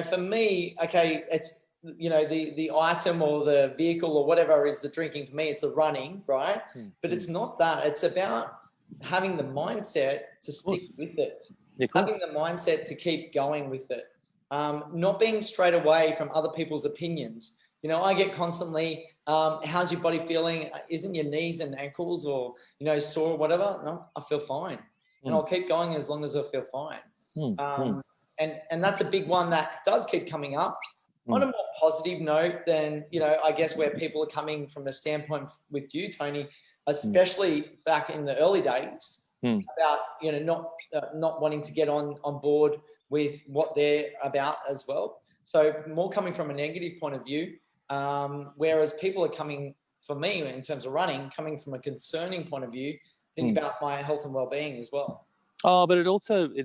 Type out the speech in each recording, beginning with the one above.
for me, okay, it's, the item or the vehicle or whatever is the drinking. For me, it's a running, right? But it's not that. It's about having the mindset to stick with it, having the mindset to keep going with it, not being straight away from other people's opinions. I get constantly, how's your body feeling? Isn't your knees and ankles or, sore or whatever? No, I feel fine. And I'll keep going as long as I feel fine. And that's a big one that does keep coming up. On a more positive note than, I guess where people are coming from a standpoint with you, Tony, especially back in the early days, about, not wanting to get on board with what they're about as well. So more coming from a negative point of view, whereas people are coming, for me, in terms of running, coming from a concerning point of view, think about my health and well-being as well. Oh, but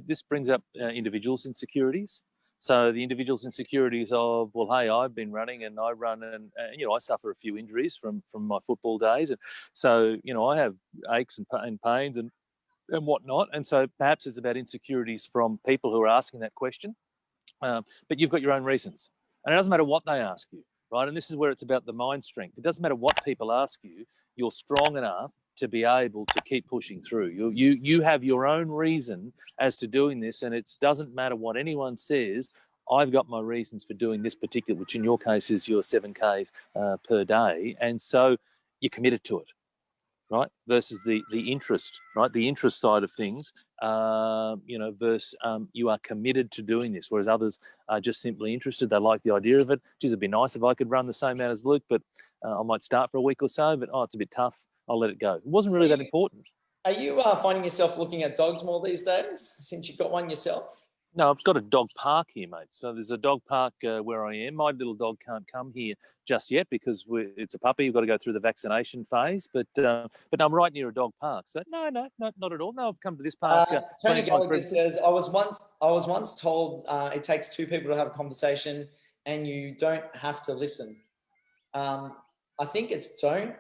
this brings up individuals' insecurities. So the individual's insecurities of, well, hey, I've been running and I run and I suffer a few injuries from my football days. And so, I have aches and pains and whatnot. And so perhaps it's about insecurities from people who are asking that question. But you've got your own reasons. And it doesn't matter what they ask you, right? And this is where it's about the mind strength. It doesn't matter what people ask you. You're strong enough to be able to keep pushing through. You have your own reason as to doing this, and it doesn't matter what anyone says. I've got my reasons for doing this particular, which in your case is your 7K per day, and so you're committed to it, right? Versus the interest, right? The interest side of things, versus you are committed to doing this, whereas others are just simply interested. They like the idea of it. Geez, it'd be nice if I could run the same amount as Luke, but I might start for a week or so, but it's a bit tough. I'll let it go. It wasn't really that important. Are you finding yourself looking at dogs more these days since you've got one yourself? No, I've got a dog park here, mate. So there's a dog park where I am. My little dog can't come here just yet because it's a puppy. We've got to go through the vaccination phase. But I'm right near a dog park. So no, not at all. No, I've come to this park. Tony Gallagher says, I was once told it takes two people to have a conversation and you don't have to listen. I think it's don't.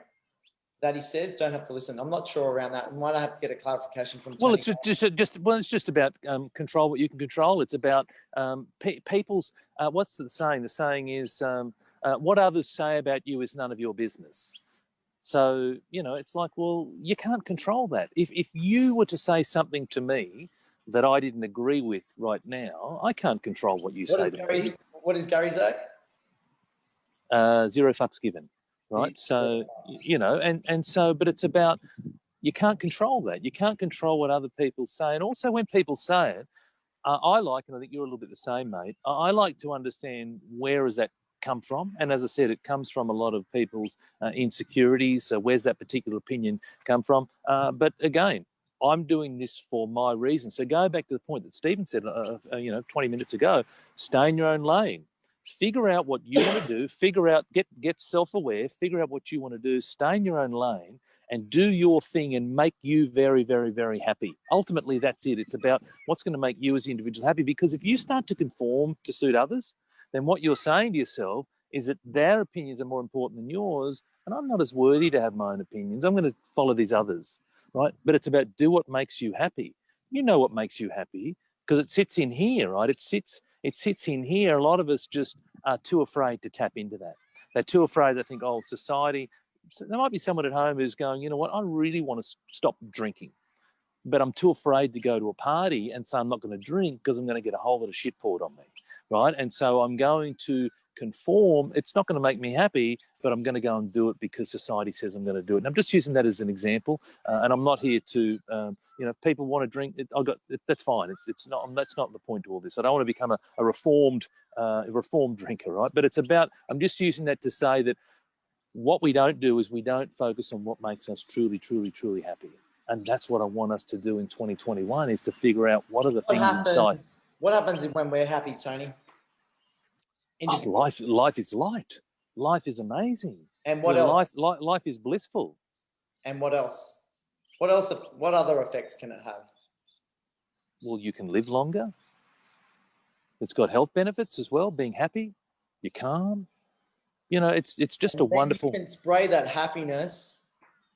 That he says don't have to listen. I'm not sure around that. We might have to get a clarification from Tony. Well, it's just about control what you can control. It's about people's. What's the saying? The saying is what others say about you is none of your business. So it's like, well, you can't control that. If you were to say something to me that I didn't agree with right now, I can't control what you say to me. What does Gary say? Zero fucks given. Right. So, but it's about, you can't control that. You can't control what other people say. And also when people say it, I like, and I think you're a little bit the same, mate, I like to understand where has that come from. And as I said, it comes from a lot of people's insecurities. So where's that particular opinion come from? But again, I'm doing this for my reason. So go back to the point that Stephen said, 20 minutes ago, stay in your own lane. Figure out what you want to do, figure out, get self-aware, figure out what you want to do, stay in your own lane and do your thing and make you very, very, very happy. Ultimately, that's it. It's about what's going to make you as the individual happy, because if you start to conform to suit others, then what you're saying to yourself is that their opinions are more important than yours, and I'm not as worthy to have my own opinions. I'm going to follow these others, right? But it's about do what makes you happy. You know what makes you happy because it sits in here, right? It sits in here. A lot of us just are too afraid to tap into that. They're too afraid. They think, society. There might be someone at home who's going, you know what, I really want to stop drinking, but I'm too afraid to go to a party and say I'm not going to drink because I'm going to get a whole lot of shit poured on me, right? And so I'm going to conform. It's not going to make me happy, but I'm going to go and do it because society says I'm going to do it. And I'm just using that as an example, and I'm not here to, if people want to drink, that's fine. It's not. That's not the point to all this. I don't want to become a reformed drinker, right? But it's about. I'm just using that to say that what we don't do is we don't focus on what makes us truly, truly, truly happy. And that's what I want us to do in 2021 is to figure out what are the things inside. What happens when we're happy, Tony? Life is light. Life is amazing. And what else? Life is blissful. And what else? What else? What other effects can it have? Well, you can live longer. It's got health benefits as well. Being happy, you're calm. It's just a wonderful. You can spray that happiness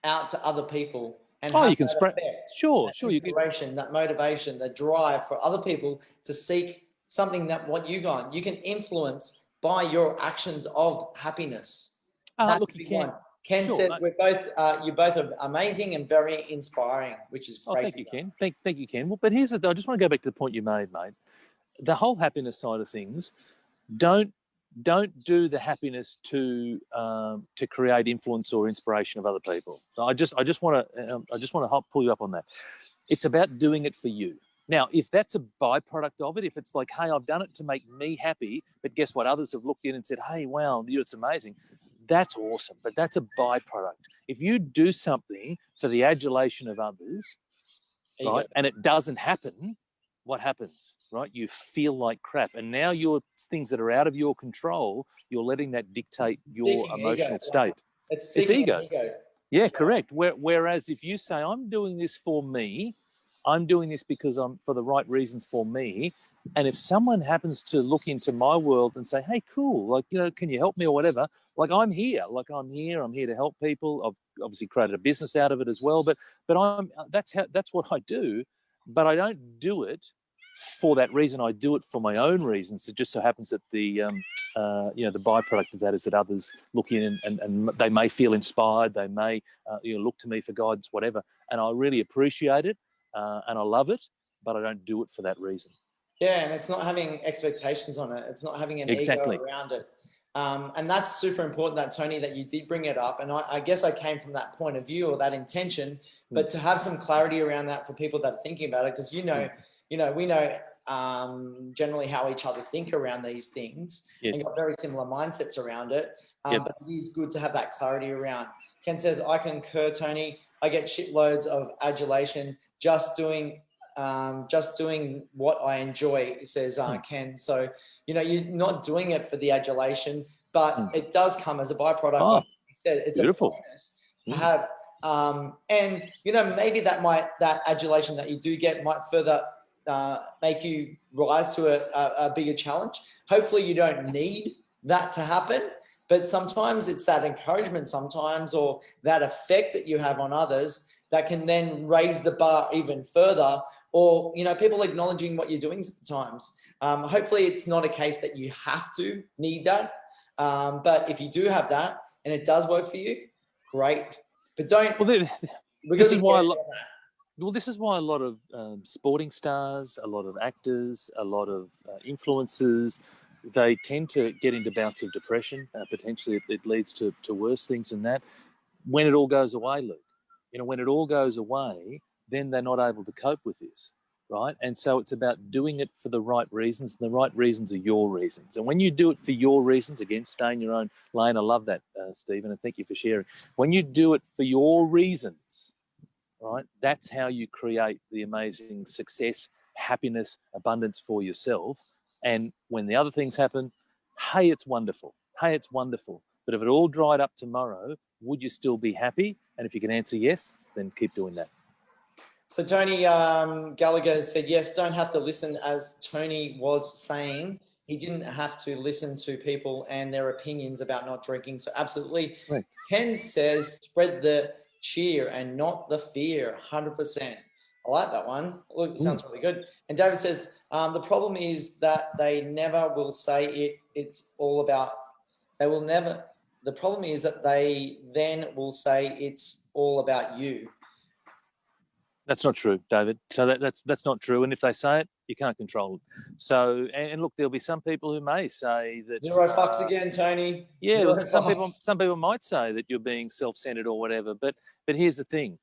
out to other people. And you can spray. Effect, sure. That motivation, that drive for other people to seek something that what you got, you can influence by your actions of happiness. Look, you can. Ken Sure. said we're both, you both are amazing and very inspiring, which is great. Thank you, Ken. Thank you, Ken. Well, but here's I just want to go back to the point you made, mate. The whole happiness side of things, don't do the happiness to create influence or inspiration of other people. I just want to pull you up on that. It's about doing it for you. Now, if that's a byproduct of it, if it's like, hey, I've done it to make me happy, but guess what? Others have looked in and said, hey, wow, it's amazing. That's awesome, but that's a byproduct. If you do something for the adulation of others, right, and it doesn't happen, what happens, right? You feel like crap. And now your things that are out of your control, you're letting that dictate your emotional state. It's ego. Yeah, correct. Whereas if you say, I'm doing this for me, I'm doing this because I'm for the right reasons for me. And if someone happens to look into my world and say, hey, cool, like, can you help me or whatever? Like, I'm here to help people. I've obviously created a business out of it as well, but that's what I do. But I don't do it for that reason. I do it for my own reasons. It just so happens that the byproduct of that is that others look in and they may feel inspired. They may look to me for guidance, whatever. And I really appreciate it and I love it, but I don't do it for that reason. Yeah, and it's not having expectations on it. It's not having an ego around it. And that's super important, that, Tony, that you did bring it up. And I guess I came from that point of view or that intention, but to have some clarity around that for people that are thinking about it, because we know generally how each other think around these things, and got very similar mindsets around it. But it is good to have that clarity around. Ken says, I concur, Tony. I get shitloads of adulation just doing what I enjoy, says Ken. So, you're not doing it for the adulation, but it does come as a byproduct. Like you said, it's beautiful. A bonus to have. And, maybe that adulation that you do get might further make you rise to a bigger challenge. Hopefully you don't need that to happen, but sometimes it's that encouragement sometimes, or that effect that you have on others that can then raise the bar even further, or, people acknowledging what you're doing sometimes. Hopefully it's not a case that you have to need that. But if you do have that and it does work for you, great. But don't. Well, this is why a lot of sporting stars, a lot of actors, a lot of influencers, they tend to get into bouts of depression. Potentially it leads to worse things than that. When it all goes away, Luke, when it all goes away, then they're not able to cope with this, right? And so it's about doing it for the right reasons, and the right reasons are your reasons. And when you do it for your reasons, again, stay in your own lane. I love that, Stephen, and thank you for sharing. When you do it for your reasons, right, that's how you create the amazing success, happiness, abundance for yourself. And when the other things happen, hey, it's wonderful. Hey, it's wonderful. But if it all dried up tomorrow, would you still be happy? And if you can answer yes, then keep doing that. So Tony Gallagher has said, yes, don't have to listen, as Tony was saying. He didn't have to listen to people and their opinions about not drinking. So absolutely. Right. Ken says, spread the cheer and not the fear, 100%. I like that one. Look, it sounds really good. And David says, the problem is that they never will say it's all about, the problem is that they then will say it's all about you. That's not true, David. So that's not true. And if they say it, you can't control it. So, and look, there'll be some people who may say that $0 again, Tony. Yeah, some people might say that you're being self-centered or whatever. But here's the thing: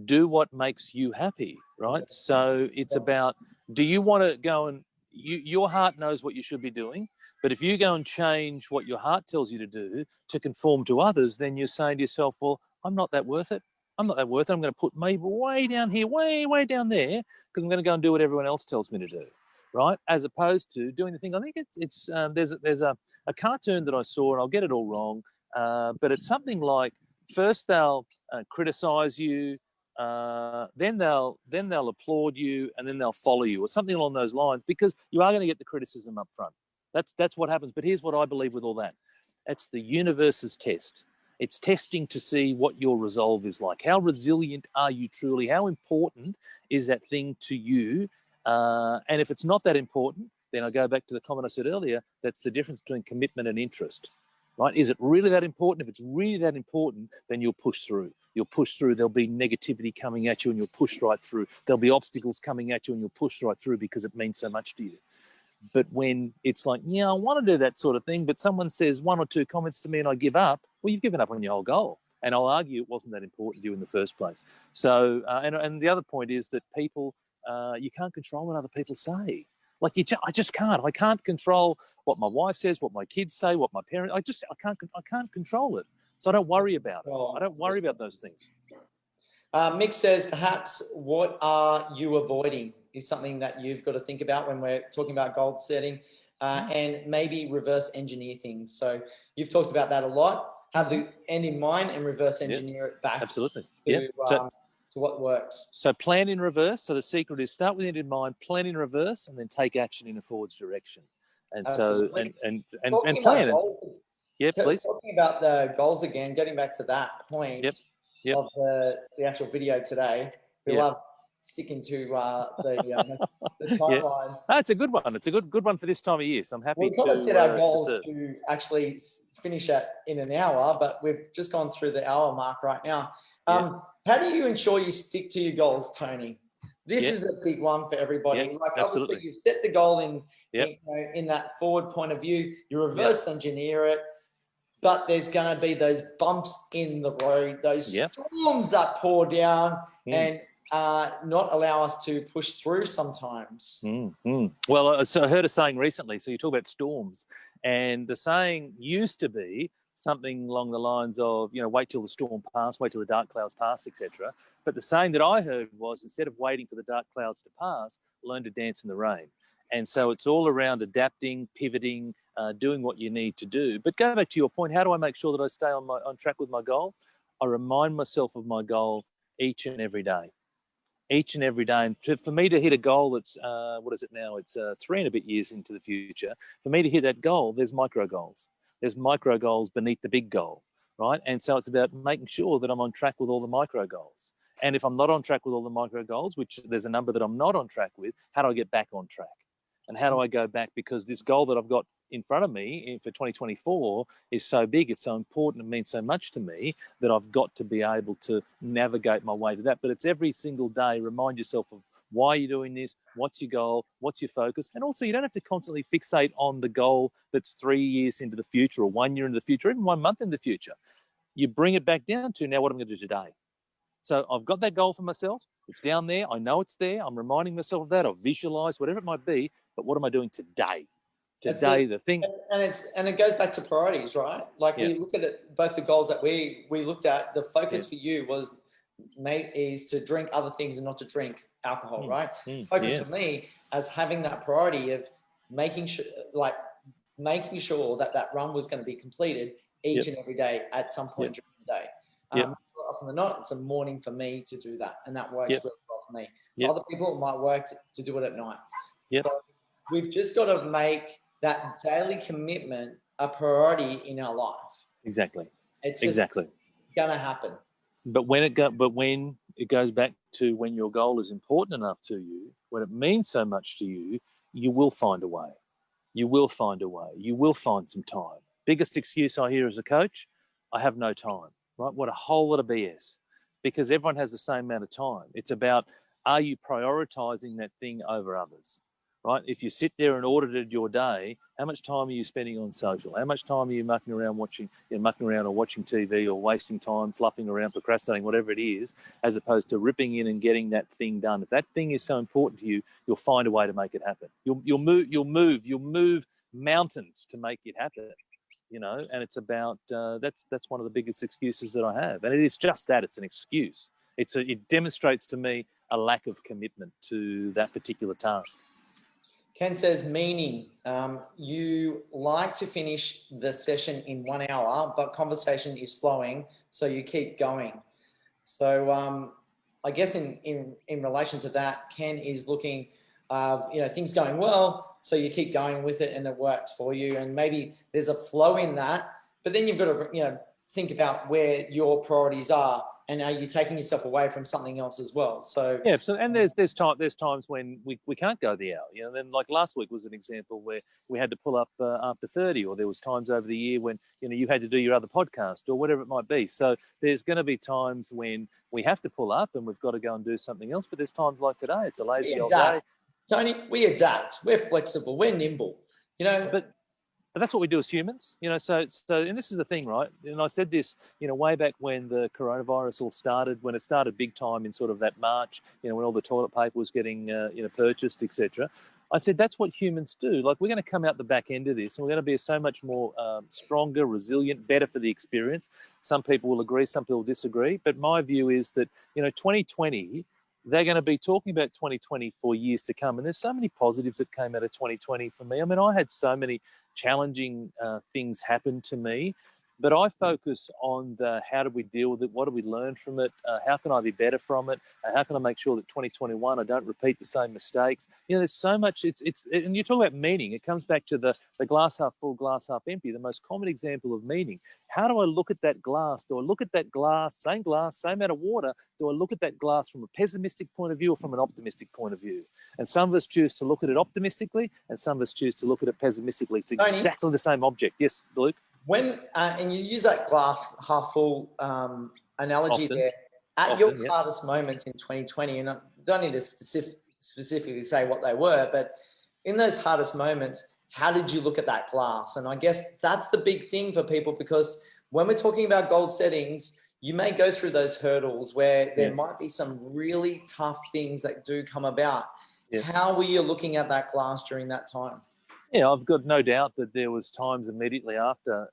do what makes you happy, right? So it's about, do you want to go and your heart knows what you should be doing, but if you go and change what your heart tells you to do to conform to others, then you're saying to yourself, well, I'm not that worth it. I'm not that worth it. I'm going to put me way down here, way down there, because I'm going to go and do what everyone else tells me to do, right? As opposed to doing the thing. I think it's there's a cartoon that I saw, and I'll get it all wrong, but it's something like, first they'll criticize you, then they'll applaud you, and then they'll follow you, or something along those lines, because you are going to get the criticism up front. That's what happens. But here's what I believe with all that: it's the universe's test. It's testing to see what your resolve is like. How resilient are you truly? How important is that thing to you? And if it's not that important, then I go back to the comment I said earlier, that's the difference between commitment and interest, right? Is it really that important? If it's really that important, then you'll push through. You'll push through. There'll be negativity coming at you and you'll push right through. There'll be obstacles coming at you and you'll push right through because it means so much to you. But when it's like, yeah, I want to do that sort of thing, but someone says one or two comments to me and I give up, well, you've given up on your whole goal. And I'll argue it wasn't that important to you in the first place. So, and the other point is that people, you can't control what other people say. Like I just can't. I can't control what my wife says, what my kids say, what my parents. I can't control it. So I don't worry about it. I don't worry about those things. Mick says, perhaps what are you avoiding is something that you've got to think about when we're talking about goal setting, and maybe reverse engineer things. So you've talked about that a lot. Have the end in mind and reverse engineer it back. Absolutely. To what works. So plan in reverse. So the secret is start with the end in mind, plan in reverse, and then take action in a forwards direction. And Absolutely. so and plan. Please. Talking about the goals again, getting back to that point of the actual video today. We love sticking to the timeline. It's a good one. It's a good one for this time of year. So I'm happy We've got to set our goals to actually finish in an hour, but we've just gone through the hour mark right now. How do you ensure you stick to your goals, Tony? This is a big one for everybody. Obviously, you've set the goal in that forward point of view. You reverse engineer it, but there's going to be those bumps in the road, those storms that pour down and not allow us to push through sometimes. Well, so I heard a saying recently. So you talk about storms, and the saying used to be something along the lines of, wait till the storm pass, wait till the dark clouds pass, etc. But the saying that I heard was, instead of waiting for the dark clouds to pass, learn to dance in the rain. And so it's all around adapting, pivoting, doing what you need to do. But go back to your point, how do I make sure that I stay on track with my goal? I remind myself of my goal each and every day. Each and every day. And for me to hit a goal that's, what is it now? It's 3 and a bit years into the future. For me to hit that goal, there's micro goals. There's micro goals beneath the big goal, right? And so it's about making sure that I'm on track with all the micro goals. And if I'm not on track with all the micro goals, which there's a number that I'm not on track with, how do I get back on track? And how do I go back? Because this goal that I've got in front of me for 2024 is so big, it's so important, it means so much to me that I've got to be able to navigate my way to that. But it's every single day, remind yourself of why you're doing this, what's your goal, what's your focus. And also, you don't have to constantly fixate on the goal that's 3 years into the future or 1 year into the future, or even 1 month in the future. You bring it back down to, now what I'm going to do today. So I've got that goal for myself. It's down there. I know it's there. I'm reminding myself of that. I've visualized, whatever it might be. But what am I doing today? Today, the thing. And it goes back to priorities, right? Like we look at it, both the goals that we looked at, the focus for you was is to drink other things and not to drink alcohol, right? Focus for me as having that priority of making sure that run was going to be completed each and every day at some point during the day. Often than not, it's a morning for me to do that, and that works really well for me. For other people, it might work to do it at night. So we've just got to make that daily commitment a priority in our life. Exactly. It's just gonna happen. But when it goes back to when your goal is important enough to you, when it means so much to you, you will find a way. You will find a way. You will find some time. Biggest excuse I hear as a coach, I have no time. Right? What a whole lot of BS, because everyone has the same amount of time. It's about, are you prioritizing that thing over others, right? If you sit there and audited your day, how much time are you spending on social? How much time are you mucking around or watching TV or wasting time, fluffing around, procrastinating, whatever it is, as opposed to ripping in and getting that thing done? If that thing is so important to you, you'll find a way to make it happen. You'll move mountains to make it happen. And it's about that's one of the biggest excuses that I have, and it is just that, it's an excuse. It demonstrates to me a lack of commitment to that particular task. Ken says, meaning you like to finish the session in 1 hour, but conversation is flowing, so you keep going. So I guess in relation to that, Ken is looking, things going well, so you keep going with it and it works for you. And maybe there's a flow in that, but then you've got to, think about where your priorities are And are you taking yourself away from something else as well? So yeah, so and there's times when we can't go the hour. You know, then like last week was an example where we had to pull up after 30, or there was times over the year when you had to do your other podcast or whatever it might be. So there's going to be times when we have to pull up and we've got to go and do something else. But there's times like today, it's a lazy old day. Tony, we adapt. We're flexible. We're nimble. But that's what we do as humans, So, and this is the thing, right? And I said this, way back when the coronavirus all started, when it started big time in sort of that March, when all the toilet paper was getting, purchased, etc. I said that's what humans do. Like, we're going to come out the back end of this, and we're going to be so much more stronger, resilient, better for the experience. Some people will agree, some people disagree, but my view is that 2020. They're going to be talking about 2020 for years to come. And there's so many positives that came out of 2020 for me. I mean, I had so many challenging things happen to me, but I focus on the how do we deal with it, what do we learn from it, how can I be better from it, how can I make sure that 2021 I don't repeat the same mistakes. There's so much. And you talk about meaning. It comes back to the glass half full, glass half empty. The most common example of meaning. How do I look at that glass? Do I look at that glass, same amount of water? Do I look at that glass from a pessimistic point of view or from an optimistic point of view? And some of us choose to look at it optimistically, and some of us choose to look at it pessimistically. It's exactly the same object. Yes, Luke? When and you use that glass half full analogy often, there, at your hardest moments in 2020, and I don't need to specifically say what they were, but in those hardest moments, how did you look at that glass? And I guess that's the big thing for people, because when we're talking about goal settings, you may go through those hurdles where there might be some really tough things that do come about. Yeah. How were you looking at that glass during that time? Yeah, I've got no doubt that there was times immediately after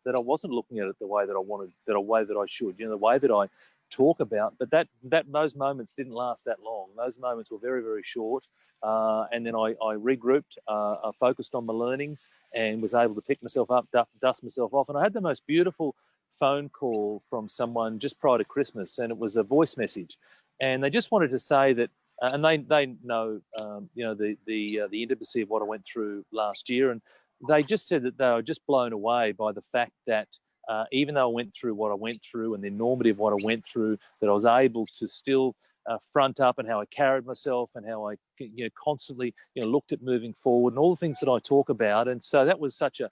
that I wasn't looking at it the way that I wanted, the way that I should, the way that I talk about. But those moments didn't last that long. Those moments were very, very short. And then I regrouped, I focused on my learnings and was able to pick myself up, dust myself off. And I had the most beautiful phone call from someone just prior to Christmas, and it was a voice message. And they just wanted to say that, and they know, the intimacy of what I went through last year, and they just said that they were just blown away by the fact that even though I went through what I went through and the enormity of what I went through, that I was able to still front up, and how I carried myself, and how I constantly looked at moving forward, and all the things that I talk about. And so that was such a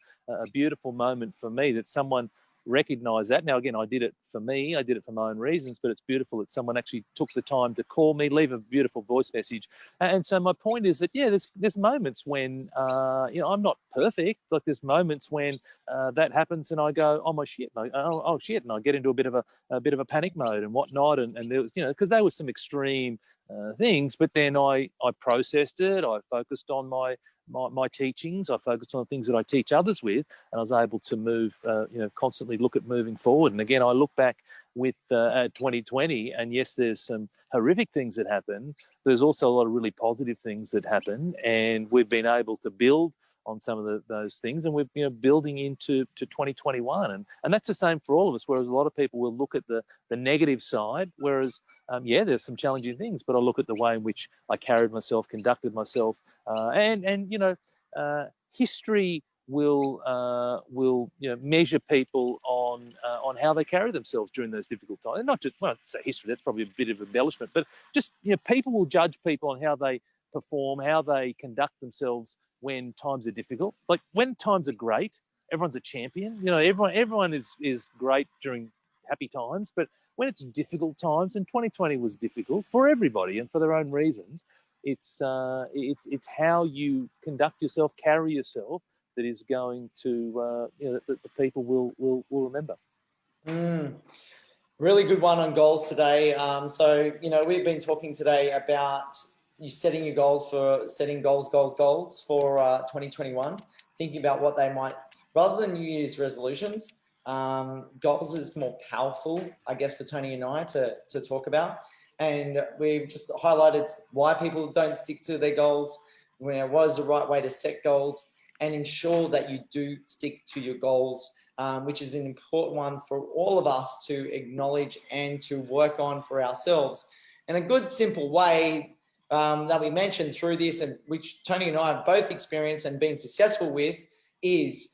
beautiful moment for me, that someone recognize that. Now, again, I did it for me, I did it for my own reasons, but it's beautiful that someone actually took the time to call me, leave a beautiful voice message. And so my point is that, there's moments when, I'm not perfect. Like, there's moments when that happens and I go, oh my shit, oh shit, and I get into a bit of a panic mode and whatnot. And there was, because there was some extreme things, but then I processed it. I focused on my teachings. I focused on the things that I teach others with, and I was able to move, constantly look at moving forward. And again, I look back with 2020, and yes, there's some horrific things that happen. There's also a lot of really positive things that happen, and we've been able to build on some of those things, and we're building into 2021, and that's the same for all of us. Whereas a lot of people will look at the negative side, whereas there's some challenging things, but I look at the way in which I carried myself, conducted myself, and history will measure people on how they carry themselves during those difficult times. And not just, well, I say history, that's probably a bit of embellishment, but just people will judge people on how they perform, how they conduct themselves when times are difficult. Like, when times are great, everyone's a champion. Everyone is great during happy times, but when it's difficult times, and 2020 was difficult for everybody and for their own reasons, it's how you conduct yourself, carry yourself, that is going to that the people will remember. Really good one on goals today. So we've been talking today about you setting your goals for 2021, thinking about what they might, rather than New Year's resolutions. Goals is more powerful, I guess, for Tony and I to talk about. And we've just highlighted why people don't stick to their goals, what is the right way to set goals, and ensure that you do stick to your goals, which is an important one for all of us to acknowledge and to work on for ourselves. And a good, simple way that we mentioned through this, and which Tony and I have both experienced and been successful with, is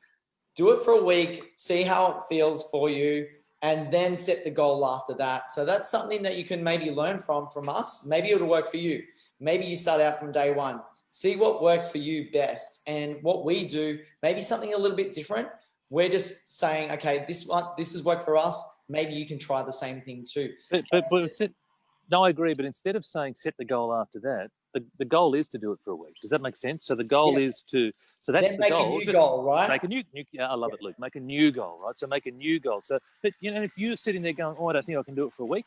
do it for a week, see how it feels for you, and then set the goal after that. So that's something that you can maybe learn from us. Maybe it'll work for you. Maybe you start out from day one. See what works for you best. And what we do, maybe something a little bit different. We're just saying, okay, this has worked for us. Maybe you can try the same thing too. No, I agree. But instead of saying set the goal after that, the goal is to do it for a week. Does that make sense? So the goal is to, so that's then the goal. Make a new goal, right? Make a new I love it, Luke. Make a new goal, right? So make a new goal. So, but if you're sitting there going, oh, I don't think I can do it for a week.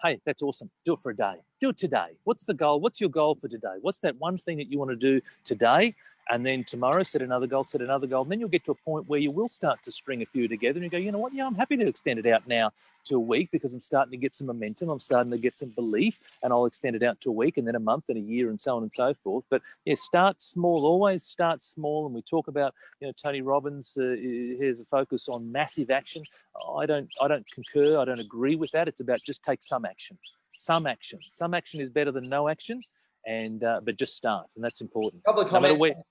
Hey, that's awesome. Do it for a day. Do it today. What's the goal? What's your goal for today? What's that one thing that you want to do today? And then tomorrow, set another goal. And then you'll get to a point where you will start to string a few together and you go, you know what? Yeah, I'm happy to extend it out now to a week because I'm starting to get some momentum. I'm starting to get some belief, and I'll extend it out to a week and then a month and a year and so on and so forth. But yeah, start small. Always start small. And we talk about, Tony Robbins has a focus on massive action. I don't concur. I don't agree with that. It's about just take some action. Some action. Some action is better than no action. But just start, and that's important. A couple of comments.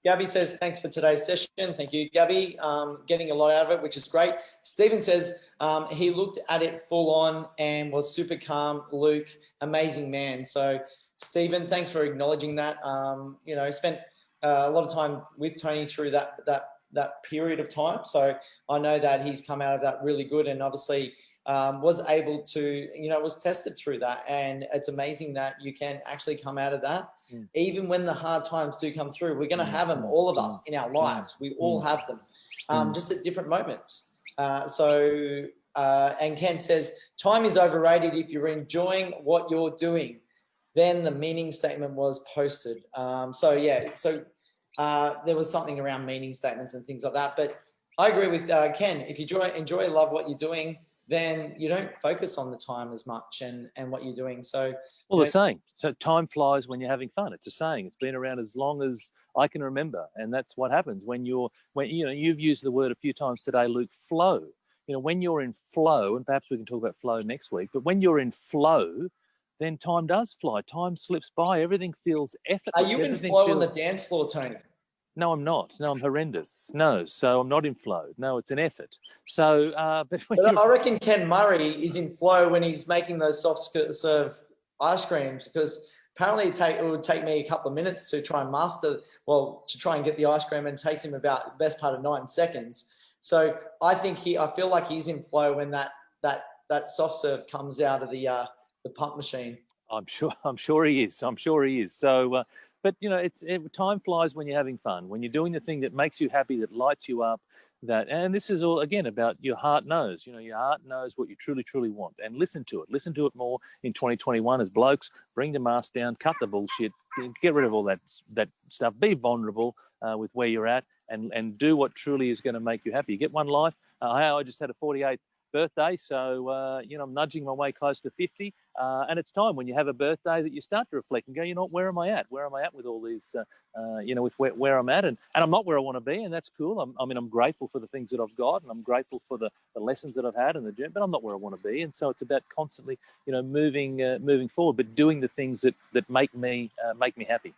Gabby says, thanks for today's session. Thank you, Gabby. Getting a lot out of it, which is great. Stephen says he looked at it full on and was super calm. Luke, amazing man. So Stephen, thanks for acknowledging that. Spent a lot of time with Tony through that period of time. So I know that he's come out of that really good, and obviously was able to, was tested through that. And it's amazing that you can actually come out of that. Even when the hard times do come through, we're going to have them, all of us in our lives. We all have them, just at different moments. And Ken says, time is overrated. If you're enjoying what you're doing, then the meaning statement was posted. There was something around meaning statements and things like that. But I agree with Ken. If you enjoy, love what you're doing, then you don't focus on the time as much and what you're doing. So, the saying, so time flies when you're having fun. It's a saying. It's been around as long as I can remember. And that's what happens when you've used the word a few times today, Luke, flow. When you're in flow, and perhaps we can talk about flow next week, but when you're in flow, then time does fly. Time slips by. Everything feels effortless. Are you in flow on the dance floor, Tony? No, I'm not. No, I'm horrendous. No, so I'm not in flow. No, it's an effort. So, but I reckon Ken Murray is in flow when he's making those soft serve ice creams, because apparently it would take me a couple of minutes to try and get the ice cream, and it takes him about the best part of 9 seconds. So I feel like he's in flow when that soft serve comes out of the pump machine. I'm sure he is. So, but time flies when you're having fun, when you're doing the thing that makes you happy, that lights you up. And this is all again about your heart knows. Your heart knows what you truly, truly want, and listen to it. Listen to it more in 2021 as blokes. Bring the mask down, cut the bullshit, get rid of all that stuff. Be vulnerable with where you're at, and do what truly is going to make you happy. You get one life. I just had a 48th birthday, so I'm nudging my way close to 50, and it's time when you have a birthday that you start to reflect and go, where am I at with all these with where I'm at, and I'm not where I want to be, and that's cool. I'm grateful for the things that I've got, and I'm grateful for the lessons that I've had and the journey, but I'm not where I want to be. And so it's about constantly moving forward, but doing the things that make me happy.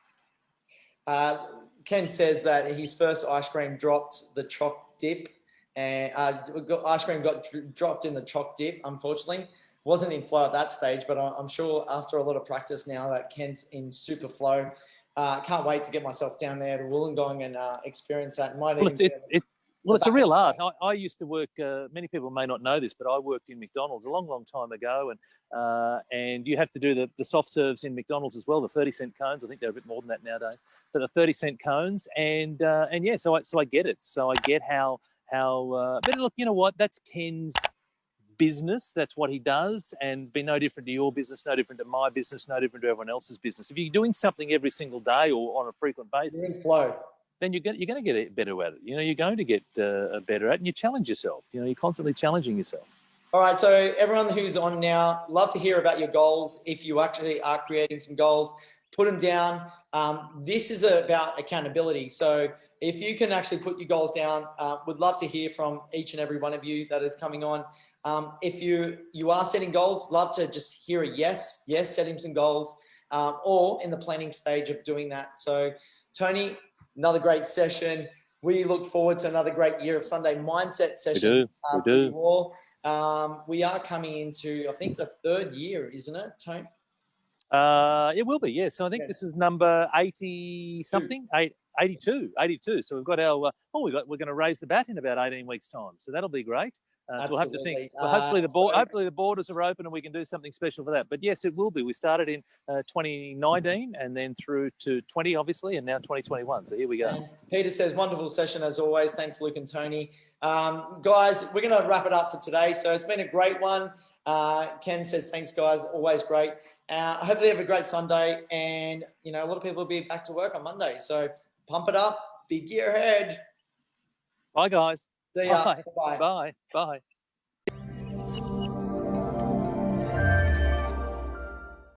Ken says that his first ice cream dropped the choc dip, and ice cream got dropped in the choc dip. Unfortunately, wasn't in flow at that stage, but I'm sure after a lot of practice now that Ken's in super flow. Can't wait to get myself down there to Wollongong and experience that. It's a real art. I used to work. Many people may not know this, but I worked in McDonald's a long, long time ago, and you have to do the soft serves in McDonald's as well. The 30-cent cones. I think they're a bit more than that nowadays. But the 30-cent cones, and yeah. So I get it. So I get how. But look, you know what? That's Ken's business. That's what he does, and be no different to your business, no different to my business, no different to everyone else's business. If you're doing something every single day or on a frequent basis, then you're going to get better at it. You're going to get better at it, and you challenge yourself. You're constantly challenging yourself. All right, so everyone who's on now, love to hear about your goals. If you actually are creating some goals, put them down. This is about accountability. So if you can actually put your goals down, would love to hear from each and every one of you that is coming on. If you are setting goals, love to just hear a yes, setting some goals, or in the planning stage of doing that. So Tony, another great session. We look forward to another great year of Sunday Mindset session. We do. For you all. We are coming into, I think, the 3rd year, isn't it, Tone? It will be, yeah. So I think this is number 80 something, 82. So we've got our, we're going to raise the bat in about 18 weeks' time. So that'll be great. So we'll have to think. Well, hopefully the borders are open and we can do something special for that. But yes, it will be. We started in 2019 and then through to 20, obviously, and now 2021. So here we go. And Peter says, wonderful session as always. Thanks, Luke and Tony. Guys, we're going to wrap it up for today. So it's been a great one. Ken says, thanks, guys. Always great. Hopefully you have a great Sunday. And, a lot of people will be back to work on Monday. So pump it up. Big year ahead. Bye, guys. See ya. Bye. Bye. Bye. Bye.